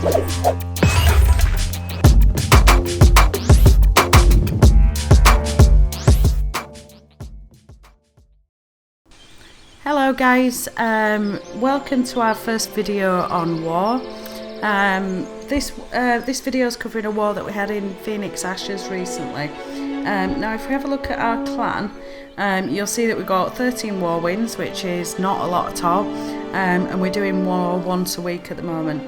Hello guys, welcome to our first video on war. This video is covering a war that we had in Phoenix Ashes recently. Now if we have a look at our clan, you'll see that we got 13 war wins, which is not a lot at all, and we're doing war once a week at the moment.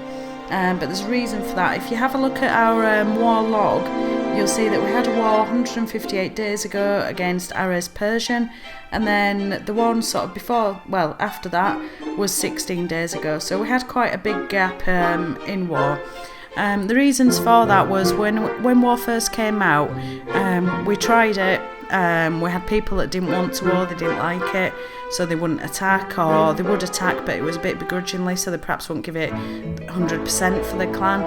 But there's a reason for that. If you have a look at our war log, you'll see that we had a war 158 days ago against Ares Persian, and then the one sort of before, well, after that was 16 days ago. So we had quite a big gap in war. The reasons for that was when war first came out, we tried it. We had people that didn't want to war, they didn't like it, so they wouldn't attack, or they would attack but it was a bit begrudgingly, so they perhaps wouldn't give it 100% for the clan.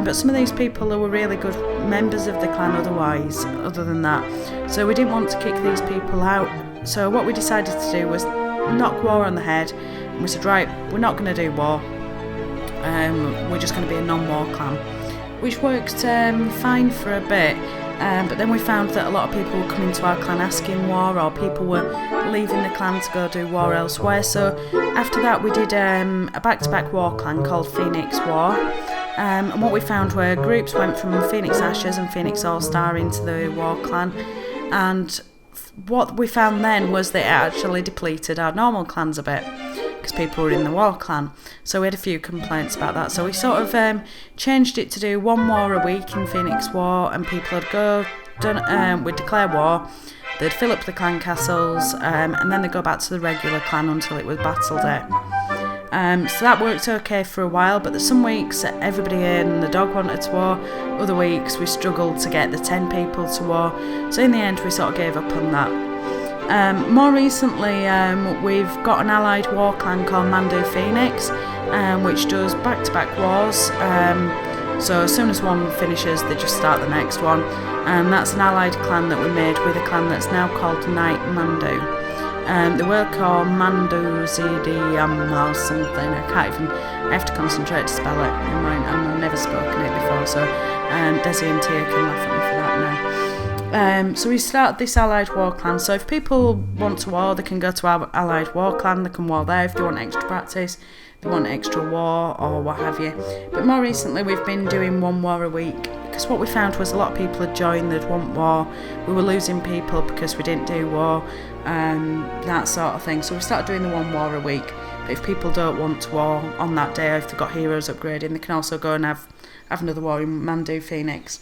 But some of these people were really good members of the clan other than that, so we didn't want to kick these people out. So what we decided to do was knock war on the head, and we said, right, we're not going to do war, we're just going to be a non-war clan, which worked fine for a bit. But then we found that a lot of people were coming to our clan asking war, or people were leaving the clan to go do war elsewhere. So after that we did a back-to-back war clan called Phoenix War. And what we found were groups went from Phoenix Ashes and Phoenix All-Star into the war clan. And what we found then was that it actually depleted our normal clans a bit, because people were in the war clan. So we had a few complaints about that. So we sort of changed it to do one war a week in Phoenix War, and people would we'd declare war, they'd fill up the clan castles, and then they'd go back to the regular clan until it was battle day. So that worked okay for a while, but there's some weeks that everybody in the dog wanted to war, other weeks we struggled to get the 10 people to war, so in the end we sort of gave up on that. More recently, we've got an allied war clan called Mandu Phoenix, which does back-to-back wars. So as soon as one finishes, they just start the next one. And that's an allied clan that we made with a clan that's now called Night Mandu. They were called Mandu ZD or something. I have to concentrate to spell it. I've never spoken it before, so Desi and Tia can laugh at me for that now. So we started this allied war clan, so if people want to war, they can go to our allied war clan, they can war there if they want extra practice, they want extra war or what have you. But more recently we've been doing one war a week, because what we found was a lot of people had joined, they'd want war, we were losing people because we didn't do war, that sort of thing. So we started doing the one war a week. But if people don't want to war on that day, or if they've got heroes upgrading, they can also go and have another war in Mandu Phoenix.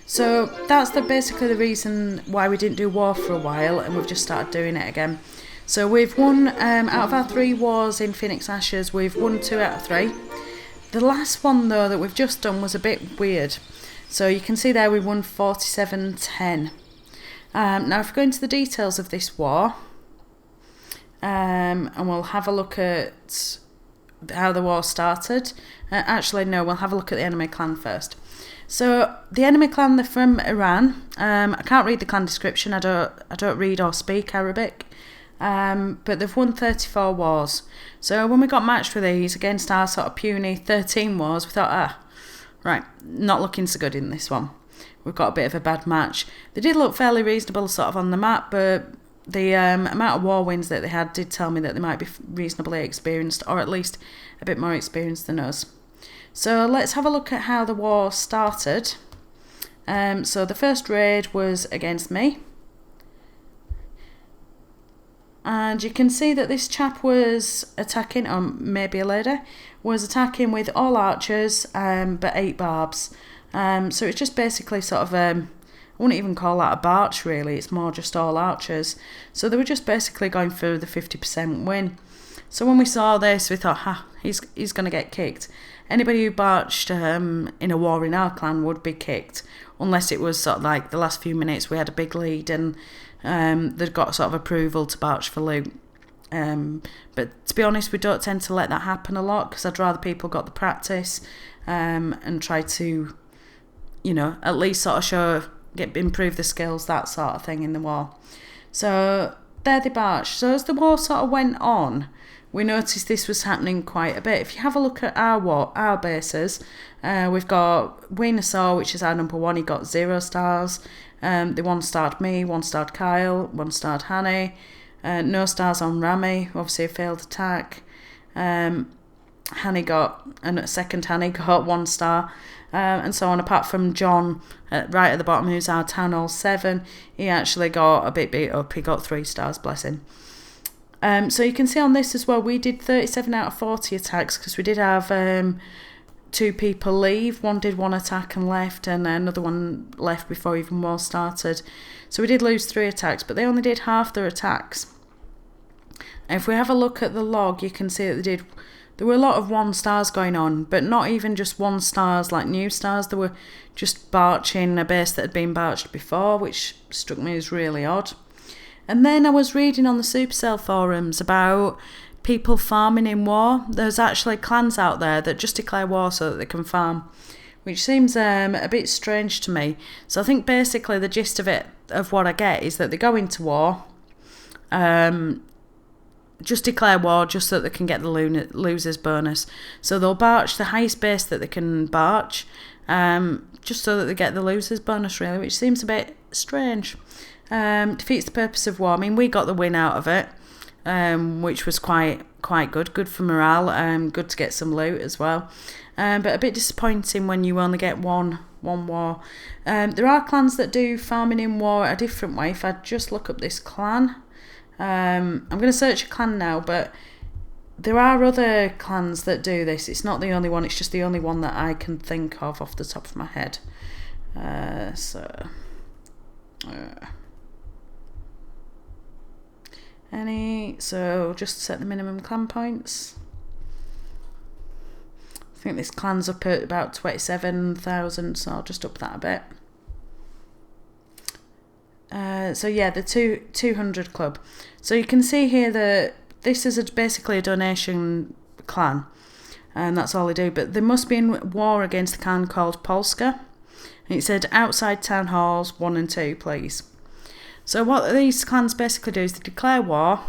So that's basically the reason why we didn't do war for a while, and we've just started doing it again. So we've won, out of our 3 wars in Phoenix Ashes, we've won 2 out of 3. The last one though that we've just done was a bit weird. So you can see there we won 47-10. Now if we go into the details of this war, and we'll have a look at how the war started. Actually no, we'll have a look at the enemy clan first. So the enemy clan, they're from Iran. I can't read the clan description, I don't read or speak Arabic, but they've won 34 wars. So when we got matched with these against our sort of puny 13 wars, we thought, right, not looking so good in this one. We've got a bit of a bad match. They did look fairly reasonable sort of on the map, but the amount of war wins that they had did tell me that they might be reasonably experienced, or at least a bit more experienced than us. So let's have a look at how the war started. So the first raid was against me. And you can see that this chap was attacking, or maybe a lady, was attacking with all archers, but 8 barbs. So it's just basically sort of, I wouldn't even call that a barch really, it's more just all archers. So they were just basically going for the 50% win. So when we saw this, we thought, he's going to get kicked. Anybody who barched in a war in our clan would be kicked, unless it was sort of like the last few minutes we had a big lead and they'd got sort of approval to barch for loot. But to be honest, we don't tend to let that happen a lot, because I'd rather people got the practice and try to, at least sort of improve the skills, that sort of thing in the war. So there they barched. So as the war sort of went on, we noticed this was happening quite a bit. If you have a look at our bases, we've got Venusaur, which is our number 1. He got 0 stars. They 1-starred me, 1-starred Kyle, 1-starred Hanny. No stars on Rami, obviously a failed attack. Hanny got, and second Hanny got 1 star. And so on, apart from John, right at the bottom, who's our Town Hall 7, he actually got a bit beat up. He got 3 stars, bless him. So you can see on this as well, we did 37 out of 40 attacks, because we did have 2 people leave. One did 1 attack and left, and another one left before even war started. So we did lose 3 attacks, but they only did half their attacks. And if we have a look at the log, you can see that there were a lot of 1 stars going on, but not even just 1 stars like new stars. They were just barching a base that had been barched before, which struck me as really odd. And then I was reading on the Supercell forums about people farming in war. There's actually clans out there that just declare war so that they can farm, which seems a bit strange to me. So I think basically the gist of it, of what I get, is that they go into war, just declare war just so that they can get the losers bonus. So they'll barch the highest base that they can barch, just so that they get the losers bonus, really, which seems a bit strange. Defeats the purpose of war. I mean, we got the win out of it, which was quite good for morale, good to get some loot as well, but a bit disappointing when you only get one war. There are clans that do farming in war a different way. If I just look up this clan, I'm going to search a clan now, but there are other clans that do this. It's not the only one, it's just the only one that I can think of off the top of my head. So just set the minimum clan points. I think this clan's up at about 27,000, so I'll just up that a bit. So yeah, the 200 club. So you can see here that this is basically a donation clan, and that's all they do. But they must be in war against the clan called Polska. And it said outside town halls 1 and 2, please. So what these clans basically do is they declare war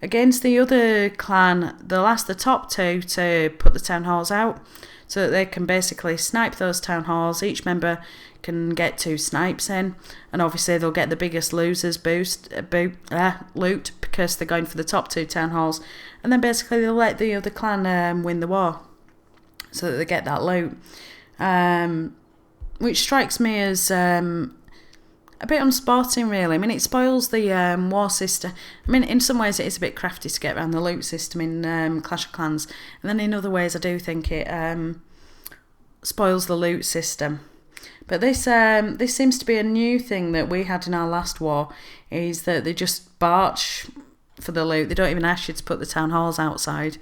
against the other clan. They'll ask the top 2 to put the town halls out, so that they can basically snipe those town halls. Each member can get 2 snipes in, and obviously they'll get the biggest losers loot, because they're going for the top 2 town halls, and then basically they'll let the other clan win the war, so that they get that loot, which strikes me as a bit unsporting, really. I mean, it spoils the war system. I mean, in some ways it is a bit crafty to get around the loot system in Clash of Clans, and then in other ways I do think it spoils the loot system. But this seems to be a new thing that we had in our last war, is that they just barch for the loot. They don't even ask you to put the town halls outside.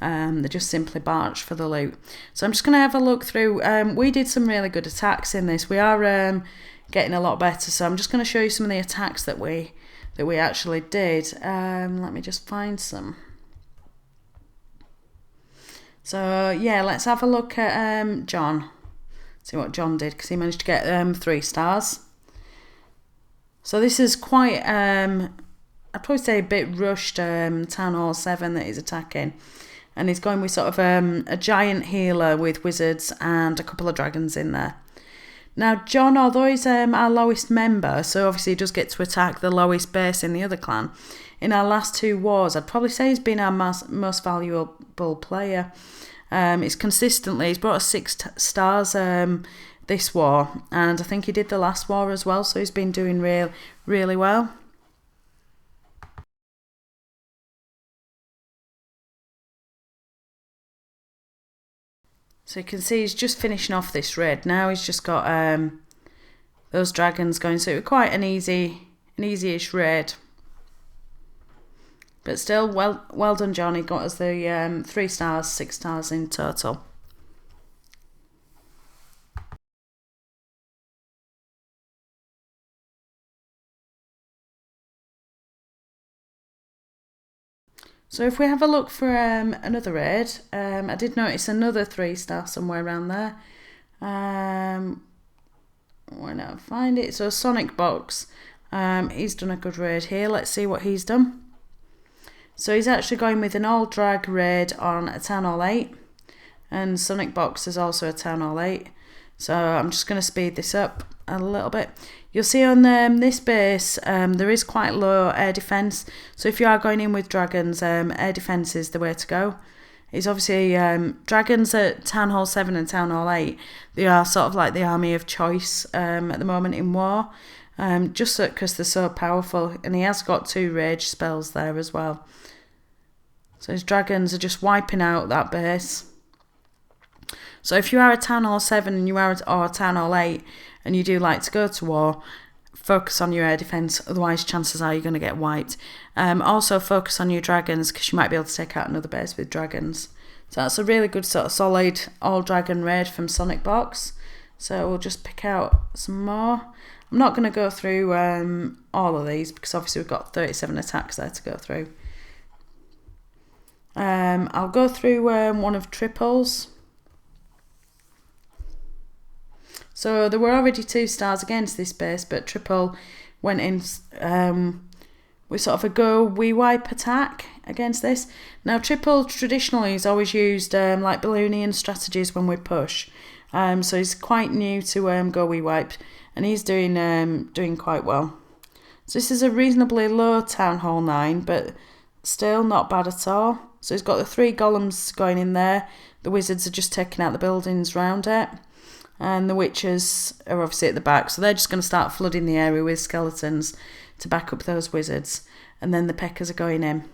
They just simply barch for the loot. So I'm just going to have a look through. We did some really good attacks in this. We are getting a lot better. So I'm just going to show you some of the attacks that we actually did. Let me just find some. So yeah, let's have a look at John. See what John did, because he managed to get 3 stars. So this is quite, I'd probably say a bit rushed Town Hall 7 that he's attacking. And he's going with sort of a giant healer with wizards and a couple of dragons in there. Now John, although he's our lowest member, so obviously he does get to attack the lowest base in the other clan, in our last 2 wars, I'd probably say he's been our most valuable player. He's brought us 6 stars this war, and I think he did the last war as well, so he's been doing really well. So you can see he's just finishing off this raid. Now he's just got those dragons going, so it was quite an easy-ish raid. But still, well done, John. He got us the 3 stars, 6 stars in total. So if we have a look for another raid, I did notice another 3 star somewhere around there. Where now I find it? So Sonic Box, he's done a good raid here. Let's see what he's done. So he's actually going with an all drag raid on a Town Hall 8. And Sonic Box is also a Town Hall 8. So I'm just going to speed this up a little bit. You'll see on this base there is quite low air defence. So if you are going in with dragons, air defence is the way to go. It's obviously dragons at Town Hall 7 and Town Hall 8. They are sort of like the army of choice at the moment in war. Just because they're so powerful. And he has got 2 rage spells there as well. So his dragons are just wiping out that base. So if you are a Town Hall 7 and you are or a Town Hall 8 and you do like to go to war, focus on your air defence, otherwise chances are you're going to get wiped. Also focus on your dragons because you might be able to take out another base with dragons. So that's a really good sort of solid all dragon raid from Sonic Box. So we'll just pick out some more. I'm not going to go through all of these because obviously we've got 37 attacks there to go through. I'll go through one of Triple's. So there were already 2 stars against this base, but Triple went in with sort of a go we wipe attack against this. Now Triple traditionally has always used like Balloonian strategies when we push. So he's quite new to go we wipe, and he's doing quite well. So this is a reasonably low Town Hall 9, but still not bad at all. So he's got the 3 golems going in there. The wizards are just taking out the buildings round it. And the witches are obviously at the back. So they're just going to start flooding the area with skeletons to back up those wizards. And then the Peckers are going in.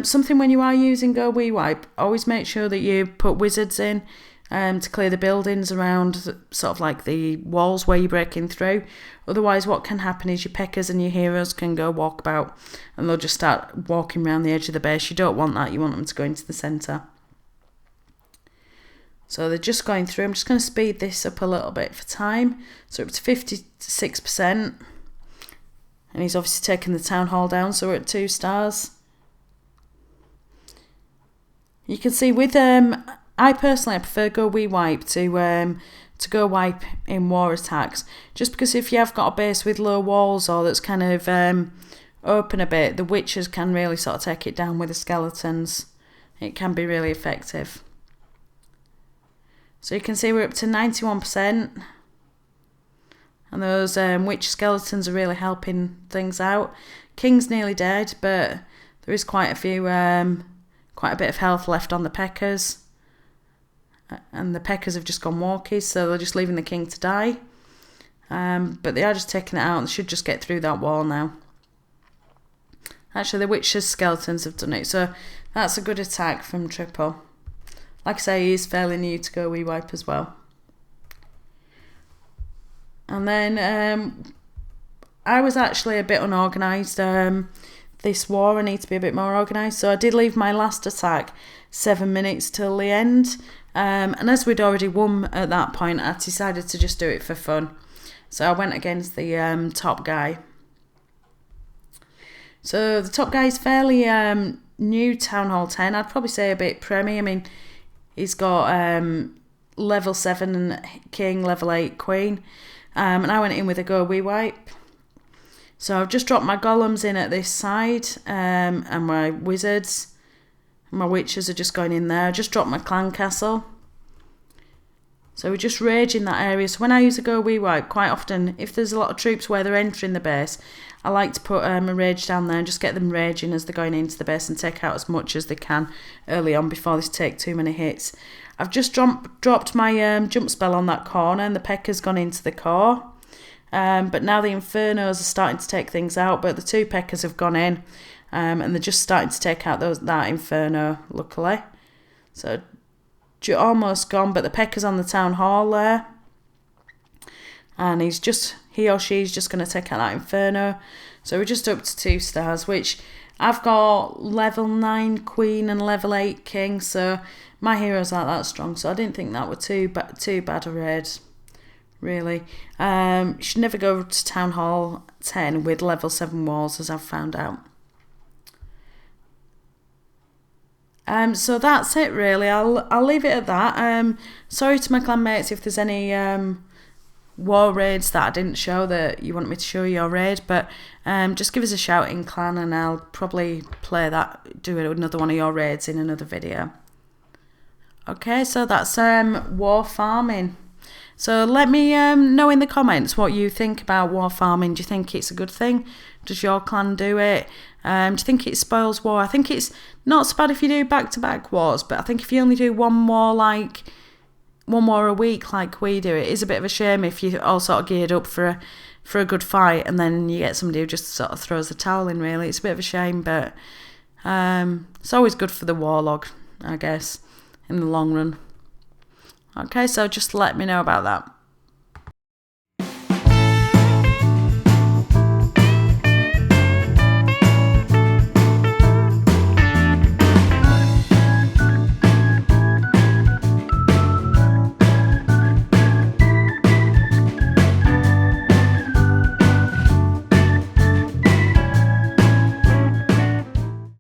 Something when you are using Go We Wipe, always make sure that you put wizards in to clear the buildings around sort of like the walls where you're breaking through. Otherwise what can happen is your Peckers and your heroes can go walk about and they'll just start walking around the edge of the base. You don't want that, you want them to go into the centre. So they're just going through. I'm just going to speed this up a little bit for time. So up to 56%. And he's obviously taken the Town Hall down, so we're at 2 stars. You can see with I personally prefer Go We Wipe to go wipe in war attacks. Just because if you have got a base with low walls or that's kind of open a bit, the witches can really sort of take it down with the skeletons. It can be really effective. So you can see we're up to 91%. And those witch skeletons are really helping things out. King's nearly dead, but there is quite a bit of health left on the Peckers. And the Peckers have just gone walkies, so they're just leaving the king to die. But they are just taking it out. They should just get through that wall now. Actually, the witch's skeletons have done it, so that's a good attack from Triple. Like I say, he is fairly new to Go We Wipe as well. And then I was actually a bit unorganised this war. I need to be a bit more organised. So I did leave my last attack 7 minutes till the end. And as we'd already won at that point, I decided to just do it for fun. So I went against the top guy. So the top guy is fairly new Town Hall 10. I'd probably say a bit premium. I mean, he's got level 7 king, level 8 queen. And I went in with a Go We Wipe. So I've just dropped my golems in at this side and my wizards. My witches are just going in there. I just dropped my clan castle. So we're just raging that area. So when I use a Go We Wipe, quite often, if there's a lot of troops where they're entering the base, I like to put a rage down there and just get them raging as they're going into the base and take out as much as they can early on before they take too many hits. I've just dropped my jump spell on that corner and the Pekka's gone into the core. But now the Infernos are starting to take things out, but the 2 Pekkas have gone in and they're just starting to take out that Inferno, luckily. So almost gone, but the Pekka's on the Town Hall there. And he or she's just going to take out that Inferno. So we're just up to 2 stars, which I've got level 9 queen and level 8 king, so my heroes aren't that strong, so I didn't think that were too bad a raid, really. You should never go to Town Hall 10 with level 7 walls, as I've found out. So that's it, really. I'll leave it at that. Sorry to my clanmates if there's any war raids that I didn't show that you want me to show your raid, but just give us a shout in clan and I'll probably play that, do another one of your raids in another video. Okay, so that's war farming. So let me know in the comments what you think about war farming. Do you think it's a good thing? Does your clan do it? Do you think it spoils war? I think it's not so bad if you do back-to-back wars, but I think if you only do one war a week like we do, it is a bit of a shame if you're all sort of geared up for a good fight and then you get somebody who just sort of throws the towel in, really. It's a bit of a shame, but it's always good for the warlog, I guess, in the long run. Okay, so just let me know about that.